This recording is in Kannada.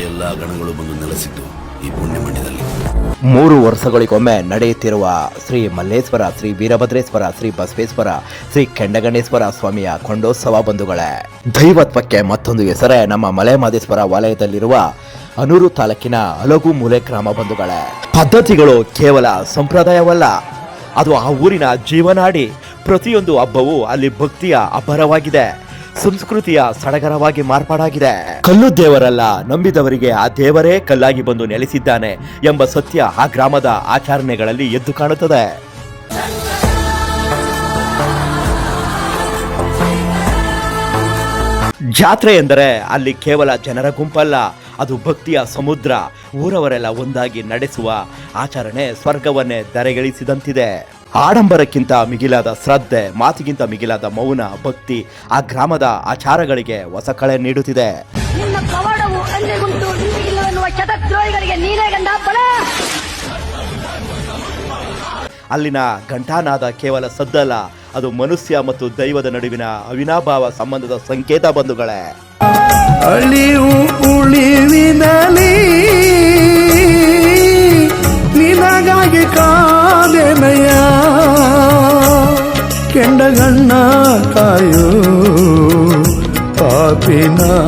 ಎಲ್ಲ ಗಣಗಳು ಬಂದು ನೆಲೆಸಿದ್ದು ಈ ಪುಣ್ಯ ಮಂಡ್ಯದಲ್ಲಿ. 3 ವರ್ಷಗಳಿಗೊಮ್ಮೆ ನಡೆಯುತ್ತಿರುವ ಶ್ರೀ ಮಲ್ಲೇಶ್ವರ, ಶ್ರೀ ವೀರಭದ್ರೇಶ್ವರ, ಶ್ರೀ ಬಸವೇಶ್ವರ, ಶ್ರೀ ಕೆಂಡಗಣೇಶ್ವರ ಸ್ವಾಮಿಯ ಕೊಂಡೋತ್ಸವ ಬಂಧುಗಳೇ, ದೈವತ್ವಕ್ಕೆ ಮತ್ತೊಂದು ಹೆಸರೇ ನಮ್ಮ ಮಲೆಮಹದೇಶ್ವರ ವಲಯದಲ್ಲಿರುವ ಅನೂರು ತಾಲೂಕಿನ ಹಲಗು ಮೂಲೆ ಗ್ರಾಮ ಬಂಧುಗಳೇ. ಪದ್ಧತಿಗಳು ಕೇವಲ ಸಂಪ್ರದಾಯವಲ್ಲ, ಅದು ಆ ಊರಿನ ಜೀವನಾಡಿ. ಪ್ರತಿಯೊಂದು ಹಬ್ಬವೂ ಅಲ್ಲಿ ಭಕ್ತಿಯ ಅಬ್ಬರವಾಗಿದೆ, ಸಂಸ್ಕೃತಿಯ ಸಡಗರವಾಗಿ ಮಾರ್ಪಾಡಾಗಿದೆ. ಕಲ್ಲು ದೇವರಲ್ಲ, ನಂಬಿದವರಿಗೆ ಆ ದೇವರೇ ಕಲ್ಲಾಗಿ ಬಂದು ನೆಲೆಸಿದ್ದಾನೆ ಎಂಬ ಸತ್ಯ ಆ ಗ್ರಾಮದ ಆಚರಣೆಗಳಲ್ಲಿ ಎದ್ದು ಕಾಣುತ್ತದೆ. ಜಾತ್ರೆ ಎಂದರೆ ಅಲ್ಲಿ ಕೇವಲ ಜನರ ಗುಂಪಲ್ಲ, ಅದು ಭಕ್ತಿಯ ಸಮುದ್ರ. ಊರವರೆಲ್ಲ ಒಂದಾಗಿ ನಡೆಸುವ ಆಚರಣೆ ಸ್ವರ್ಗವನ್ನೇ ಧರೆಗಿಳಿಸಿದಂತಿದೆ. ಆಡಂಬರಕ್ಕಿಂತ ಮಿಗಿಲಾದ ಶ್ರದ್ಧೆ, ಮಾತಿಗಿಂತ ಮಿಗಿಲಾದ ಮೌನ, ಭಕ್ತಿ ಆ ಗ್ರಾಮದ ಆಚಾರಗಳಿಗೆ ಹೊಸ ಕಳೆ ನೀಡುತ್ತಿದೆ. ಅಲ್ಲಿನ ಘಂಟಾನಾದ ಕೇವಲ ಸದ್ದಲ್ಲ, ಅದು ಮನುಷ್ಯ ಮತ್ತು ದೈವದ ನಡುವಿನ ಅವಿನಾಭಾವ ಸಂಬಂಧದ ಸಂಕೇತ ಬಂಧುಗಳೇ. ಅಳಿವು ಉಳಿವಿನಲಿ ನಿನಗಾಗಿ ಕಾದೆನಯ್ಯ, ಕೆಂಡಗಣ್ಣ ಕಾಯೋ ಪಾಪಿನಾದಯ್ಯ.